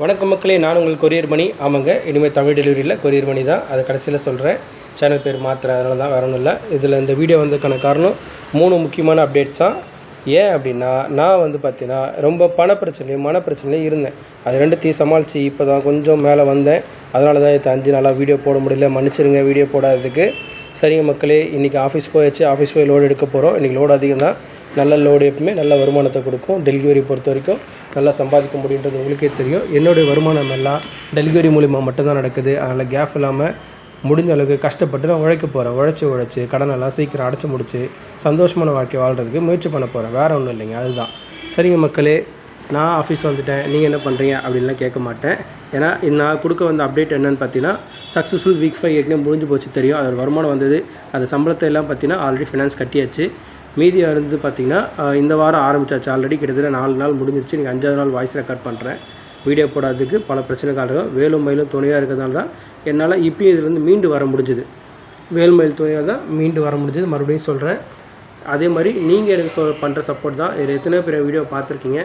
வணக்கம் மக்களே, நான் உங்கள் கொரியர் மணி. ஆமாங்க, இனிமேல் தமிழ் டெலிவரியில் கொரியர் மணி தான். அது கடைசியில் சொல்கிறேன். சேனல் பேர் மாற்றுறேன், அதனால தான், வேற ஒன்றும் இல்லை. இதில் இந்த வீடியோ வந்ததுக்கான காரணம் 3 முக்கியமான அப்டேட்ஸ் தான். ஏன் அப்படின்னா, நான் பார்த்தீங்கன்னா ரொம்ப மன பிரச்சனையும் இருந்தேன். அது ரெண்டுத்தையும் சமாளித்து இப்போ தான் கொஞ்சம் மேலே வந்தேன். அதனால தான் இது 5 நாளாக வீடியோ போட முடியல, மன்னிச்சிருங்க வீடியோ போடாததுக்கு. சரிங்க மக்களே, இன்றைக்கி ஆஃபீஸ் போயாச்சு. ஆஃபீஸ் போய் லோடு எடுக்க போகிறோம். இன்றைக்கி லோடு அதிகம் தான். நல்ல லோடு எப்பவுமே நல்ல வருமானத்தை கொடுக்கும். டெலிவரி பொறுத்த வரைக்கும் நல்லா சம்பாதிக்க முடியுன்றது உங்களுக்கே தெரியும். என்னுடைய வருமானம் எல்லாம் டெலிவரி மூலிமா மட்டும்தான் நடக்குது. அதனால் கேப் இல்லாமல் முடிஞ்ச அளவுக்கு கஷ்டப்பட்டு நான் உழைக்க போகிறேன். உழைச்சி கடனெல்லாம் சீக்கிரம் அடைச்சி முடிச்சு சந்தோஷமான வாழ்க்கை வாழ்கிறதுக்கு முயற்சி பண்ண போகிறேன். வேறு ஒன்றும் இல்லைங்க, அதுதான். சரிங்க மக்களே, நான் ஆஃபீஸ் வந்துட்டேன், நீங்கள் என்ன பண்ணுறீங்க அப்படின்லாம் கேட்க மாட்டேன். ஏன்னா நான் கொடுக்க வந்த அப்டேட் என்னென்னு பார்த்தீங்கன்னா, சக்ஸஸ்ஃபுல் வீக் 5 ஏற்கனவே முடிஞ்சு போச்சு தெரியும். அதோட வருமானம் வந்தது. அந்த சம்பளத்தை எல்லாம் பார்த்தீங்கன்னா ஆல்ரெடி ஃபினான்ஸ் கட்டியாச்சு. மீதியாக இருந்து பார்த்திங்கன்னா இந்த வாரம் ஆரம்பித்தாச்சு. ஆல்ரெடி கிட்டத்தட்ட 4 நாள் முடிஞ்சிருச்சு. நீங்கள் 5வது நாள் வாய்ஸ் ரெக்கார்ட் பண்ணுறேன். வீடியோ போடாததுக்கு பல பிரச்சனைகள் இருக்கும். வேலும் மயிலும் துணையாக இருக்கிறதால தான் என்னால் இப்போயும் இதிலேருந்து மீண்டு வர முடிஞ்சுது. வேலும் மயில் துணையாக தான் மீண்டு வர முடிஞ்சுது. மறுபடியும் சொல்கிறேன். அதே மாதிரி நீங்கள் எனக்கு பண்ணுற சப்போர்ட் தான். இதில் எத்தனை பேர் வீடியோ பார்த்துருக்கீங்க,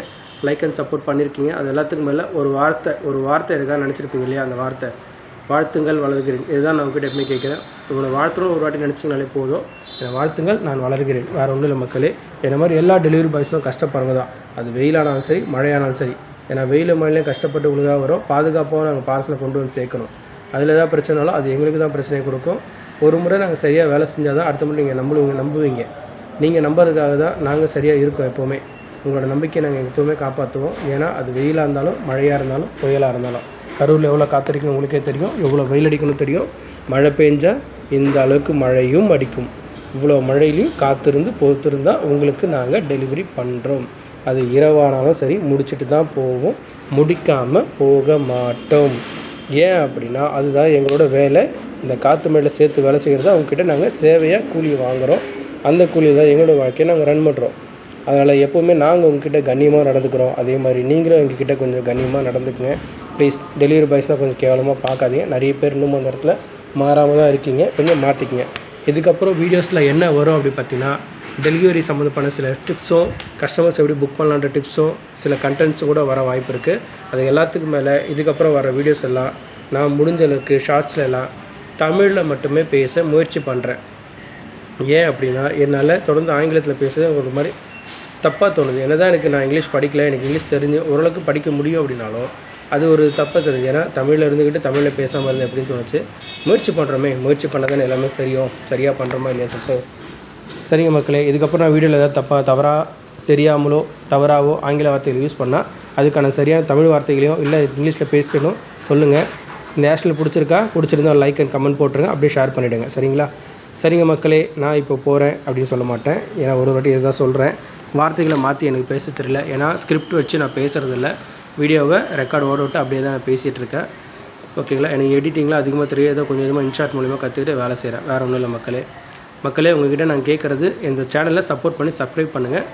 லைக் அண்ட் சப்போர்ட் பண்ணியிருக்கீங்க. அது எல்லாத்துக்கும் மேலே ஒரு வார்த்தை எனக்காக நினச்சிருப்பீங்க இல்லையா? அந்த வார்த்தை வாழ்த்துங்கள் வளர்கிறேன். இதுதான் நான் உங்ககிட்ட எப்பவுமே கேட்குறேன். உங்களை வாழ்த்துறோம் ஒரு வாட்டி நினச்சிங்கனாலே போதும். என்னை வாழ்த்துங்கள், நான் வளர்கிறேன். வேறு ஒன்றும் இல்லை மக்களே. என்ன மாதிரி எல்லா டெலிவரி பாய்ஸும் கஷ்டப்படுறவங்க தான். அது வெயிலானாலும் சரி, மழையானாலும் சரி. ஏன்னா வெயில் மழையிலையும் கஷ்டப்பட்டு உங்களுக்காக வரும். பாதுகாப்பாக நாங்கள் பார்சலை கொண்டு வந்து சேர்க்கணும். அதில் ஏதாவது பிரச்சனைனாலும் அது எங்களுக்கு தான் பிரச்சனையை கொடுக்கும். ஒரு முறை நாங்கள் சரியாக வேலை செஞ்சால் தான் அடுத்த முறை நீங்கள் நம்புவீங்க. நீங்கள் நம்புறதுக்காக தான் நாங்கள் சரியாக இருக்கோம். எப்போவுமே உங்களோட நம்பிக்கையை நாங்கள் எப்போவுமே காப்பாற்றுவோம். ஏன்னா அது வெயிலாக இருந்தாலும், மழையாக இருந்தாலும், புயலாக இருந்தாலும். கரூரில் எவ்வளோ காற்றடிக்கணும் உங்களுக்கே தெரியும். எவ்வளோ வெயில் அடிக்கணும் தெரியும். மழை பெஞ்சால் இந்த அளவுக்கு மழையும் அடிக்கும். இவ்வளோ மழையிலையும் காத்திருந்து பொறுத்திருந்தால் உங்களுக்கு நாங்கள் டெலிவரி பண்ணுறோம். அது இரவானாலும் சரி, முடிச்சுட்டு தான் போவோம். முடிக்காமல் போக மாட்டோம். ஏன் அப்படின்னா அதுதான் எங்களோட வேலை. இந்த காற்று மேலே சேர்த்து வேலை செய்கிறது அவங்கக்கிட்ட நாங்கள் சேவையாக கூலி வாங்குகிறோம். அந்த கூலி தான் எங்களோட வாழ்க்கையை நாங்கள் ரன் பண்ணுறோம். அதனால் எப்போவுமே நாங்கள் உங்ககிட்ட கண்ணியமாக நடந்துக்கிறோம். அதே மாதிரி நீங்களும் எங்ககிட்ட கொஞ்சம் கண்ணியமாக நடந்துக்குங்க ப்ளீஸ். டெலிவரி பாய்ஸ்னால் கொஞ்சம் கேவலமாக பார்க்காதீங்க. நிறைய பேர் இன்னும் அந்த இடத்துல மாறாமல் தான் இருக்கீங்க. கொஞ்சம் மாற்றிக்கிங்க. இதுக்கப்புறம் வீடியோஸில் என்ன வரும் அப்படி பார்த்தீங்கன்னா, டெலிவரி சம்மந்தமான சில டிப்ஸும், கஸ்டமர்ஸ் எப்படி புக் பண்ணலான்ற டிப்ஸும், சில கண்டென்ட்ஸும் கூட வர வாய்ப்பு இருக்குது. அது எல்லாத்துக்கும் மேலே இதுக்கப்புறம் வர வீடியோஸ் எல்லாம் நான் முடிஞ்ச அளவுக்கு ஷார்ட்ஸில் எல்லாம் தமிழில் மட்டுமே பேச முயற்சி பண்ணுறேன். ஏன் அப்படின்னா, என்னால் தொடர்ந்து ஆங்கிலத்தில் பேசுகிறது ஒரு மாதிரி தப்பாக தோணுது. என்ன தான் நான் இங்கிலீஷ் படிக்கல, எனக்கு இங்கிலீஷ் தெரிஞ்சு ஓரளவுக்கு படிக்க முடியும் அப்படின்னாலும் அது ஒரு தப்பாக தெரிஞ்சு. ஏன்னா தமிழில் இருந்துக்கிட்டு தமிழில் பேசாமல் இருந்தேன் அப்படின்னு தோணுச்சு. முயற்சி முயற்சி பண்ண தானே எல்லாமே சரியாக பண்ணுறோமா இல்லையா சொல்லிட்டு. சரிங்க மக்களே, இதுக்கப்புறம் நான் வீடியோவில் ஏதாவது தவறாக தெரியாமலோ தவறாகவோ ஆங்கில வார்த்தைகள் யூஸ் பண்ணால் அதுக்கான சரியான தமிழ் வார்த்தைகளையும் இல்லை இங்கிலீஷில் பேசணும் சொல்லுங்கள். இந்த ஹேஷ்டில் பிடிச்சிருந்தா லைக் அண்ட் கமெண்ட் போட்டுருங்க. அப்படியே ஷேர் பண்ணிவிடுங்க. சரிங்களா? சரிங்க மக்களே, நான் இப்போ போகிறேன் அப்படின்னு சொல்ல மாட்டேன். ஏன்னா ஒரு வாட்டி இதுதான் சொல்கிறேன். வார்த்தைகளை மாற்றி எனக்கு பேச தெரியல. ஏன்னா ஸ்கிரிப்ட் வச்சு நான் பேசுகிறதில்ல. வீடியோவை ரெக்கார்டு விட்டு அப்படியே தான் நான் பேசிகிட்டு இருக்கேன். ஓகேங்களா? எனக்கு எடிட்டிங்லாம் அதிகமாக தெரியாதோ கொஞ்சம் கொஞ்சமாக இன்ஷாட் மூலிமா கற்றுக்கிட்டு வேலை செய்கிறேன். வேறு ஒன்றும் இல்லை மக்களே, உங்கள்கிட்ட நான் கேட்குறது இந்த சேனலில் சப்போர்ட் பண்ணி சப்ஸ்கிரைப் பண்ணுங்கள்.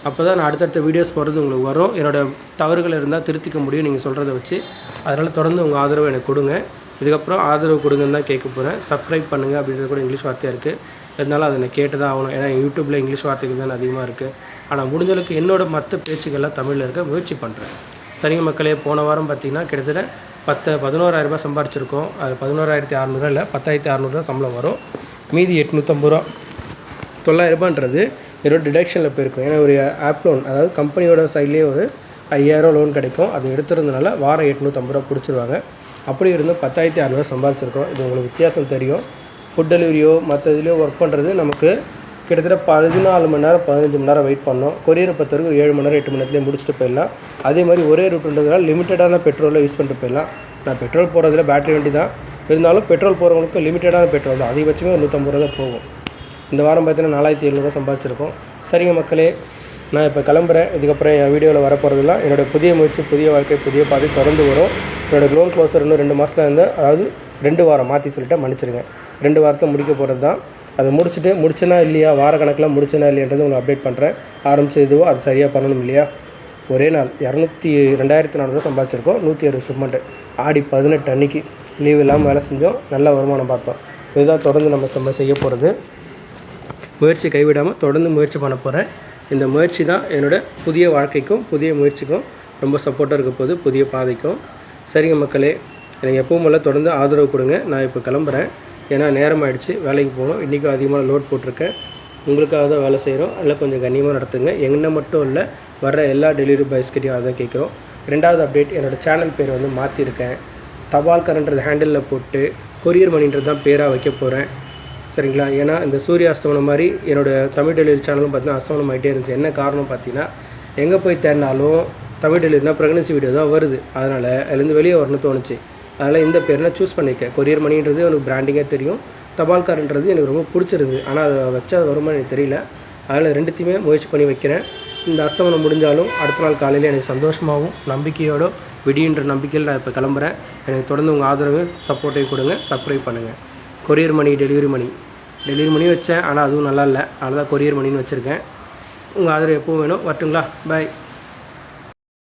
அப்போ தான் நான் அடுத்தடுத்த வீடியோஸ் போகிறது உங்களுக்கு வரும். என்னோடய தவறுகள் இருந்தால் திருத்திக்க முடியும் நீங்கள் சொல்கிறத வச்சு. அதனால் தொடர்ந்து உங்கள் ஆதரவு எனக்கு கொடுங்க. இதுக்கப்புறம் ஆதரவு கொடுங்கன்னு தான் கேட்க போகிறேன். சப்ஸ்கிரைப் பண்ணுங்கள் அப்படின்றது கூட இங்கிலீஷ் வார்த்தையாக இருக்குது. இருந்தாலும் அதை நான் கேட்டு தான் ஆகணும். ஏன்னா யூடியூப்பில் இங்கிலீஷ் வார்த்தைகள் தான் அதிகமாக இருக்குது. ஆனால் முடிஞ்சளவுக்கு என்னோடய மற்ற பேச்சுக்கள்லாம் தமிழில் இருக்க முயற்சி பண்ணுறேன். சரிங்க மக்களே, போன வாரம் பார்த்திங்கன்னா கிட்டத்தட்ட 11,000 சம்பாரிச்சிருக்கோம். அது 11,600 இல்லை, 10,600 தான் சம்பளம் வரும். மீதி 850 ரூபா 900 என்னோட டிடக்ஷனில் போயிருக்கும். ஏன்னா ஒரு ஆப் லோன், அதாவது கம்பெனியோட சைட்லேயே ஒரு 5,000 லோன் கிடைக்கும். அது எடுத்துருந்தனால வாரம் 850 ரூபா பிடிச்சிருவாங்க. அப்படி இருந்து 10,600 சம்பாரிச்சிருக்கோம். இது உங்களுக்கு வித்தியாசம் தெரியும். ஃபுட் டெலிவரியோ மற்ற இதுலேயோ ஒர்க் பண்ணுறது நமக்கு கிட்டத்தட்ட 14 மணி நேரம் 15 மணி நேரம் வெயிட் பண்ணோம். கொரியரை பொறுத்த வரைக்கும் 7 மணி நேரம் 8 மணி நேரத்துலேயே முடிச்சுட்டு போயிடலாம். அதே மாதிரி ஒரே ரூட்டுன்றதுனால லிமிட்டடான பெட்ரோலில் யூஸ் பண்ணிட்டு போயிடலாம். நான் பெட்ரோல் போகிறதுல பேட்டரி வண்டி தான் இருந்தாலும் பெட்ரோல் போகிறவங்களுக்கு லிமிட்டடான பெட்ரோல் தான். அதிகபட்சமே 150 ரூபா தான் போகும். இந்த வாரம் பார்த்தீங்கன்னா 4,700 சம்பாதிச்சிருக்கோம். சரிங்க மக்களே, நான் இப்போ கிளம்புறேன். இதுக்கப்புறம் என் வீடியோவில் வரப்போகிறதுலாம் என்னோடய புதிய முயற்சி, புதிய வாழ்க்கை, புதிய பாதை தொடர்ந்து வரும். என்னோடய லோன் க்ளோஸர் இன்னும் 2 மாதத்தில் இருந்தால், அதாவது 2 வாரம் மாற்றி சொல்லிட்டேன், மன்னிச்சிருங்க. 2 வாரத்தில் முடிக்க போகிறது தான். அதை முடிச்சேனா இல்லையா, வார கணக்கில் முடிச்சேனா இல்லையன்றது உங்களுக்கு அப்டேட் பண்ணுறேன். ஆரம்பிச்ச இதுவோ அது சரியாக பண்ணணும் இல்லையா. ஒரே நாள் 2,400 சம்பாதிச்சிருக்கோம். 160 ஷிப்மெண்ட்டு. ஆடி 18 அன்றைக்கி லீவ் இல்லாமல் வேலை செஞ்சோம். நல்ல வருமானம் பார்த்தோம். இதுதான் தொடர்ந்து நம்ம செய்ய போகிறது. முயற்சி கைவிடாமல் தொடர்ந்து முயற்சி பண்ண போகிறேன். இந்த முயற்சி தான் என்னோடய புதிய வாழ்க்கைக்கும் புதிய முயற்சிக்கும் ரொம்ப சப்போர்ட்டாக இருக்க போகுது. புதிய பாதைக்கும் சரிங்க மக்களே, எனக்கு எப்பவும் போல் தொடர்ந்து ஆதரவு கொடுங்க. நான் இப்போ கிளம்புறேன், ஏன்னா நேரம் ஆகிடுச்சு, வேலைக்கு போகணும். இன்றைக்கும் அதிகமாக லோட் போட்டிருக்கேன். உங்களுக்காக தான் வேலை செய்கிறோம், அதில் கொஞ்சம் கண்ணியமாக நடத்துங்க. என்ன மட்டும் இல்லை, வர்ற எல்லா டெலிவரி பாய்ஸ்கிட்டையும் அதை கேட்குறோம். 2வது அப்டேட், என்னோடய சேனல் பேர் வந்து மாற்றிருக்கேன். தபால்காரன்றது ஹேண்டிலில் போட்டு கொரியர் மணின்றது தான் பேராக வைக்க போகிறேன். சரிங்களா? ஏன்னா இந்த சூரிய அஸ்தமனம் மாதிரி என்னோடய தமிழ் டெலிவரி சேனலும் பார்த்தீங்கன்னா அஸ்தமனம் ஆகிட்டே இருந்துச்சு. என்ன காரணம் பார்த்தீங்கன்னா, எங்கே போய் தேடினாலும் தமிழ் டெலிவரினா ப்ரெக்னன்சி வீடியோ தான் வருது. அதனால் அதுலேருந்து வெளியே வரணும்னு தோணுச்சு. அதனால் இந்த பேர் நான் சூஸ் பண்ணியிருக்கேன். கொரியர் மணின்றது எனக்கு பிராண்டிங்காக தெரியும், தபால்காரன்றது எனக்கு ரொம்ப பிடிச்சிருந்து. ஆனால் அதை வச்சா வருமா எனக்கு தெரியல. அதில் 2த்தையுமே முயற்சி பண்ணி வைக்கிறேன். இந்த அஸ்தமனம் முடிஞ்சாலும் அடுத்த நாள் காலையில் எனக்கு சந்தோஷமாகவும் நம்பிக்கையோடு விடியுன்ற நம்பிக்கையில் நான் இப்போ கிளம்புறேன். எனக்கு தொடர்ந்து உங்கள் ஆதரவையும் சப்போர்ட்டையும் கொடுங்க, சப்ஸ்கிரைப் பண்ணுங்கள். கொரியர் மணி, டெலிவரி மணி வச்சேன், ஆனால் அதுவும் நல்லா இல்லை. அதனால் தான் கொரியர் மணின்னு வச்சுருக்கேன். உங்கள் ஆதரவு எப்பவும் வேணும். வரட்டுங்களா? பாய்.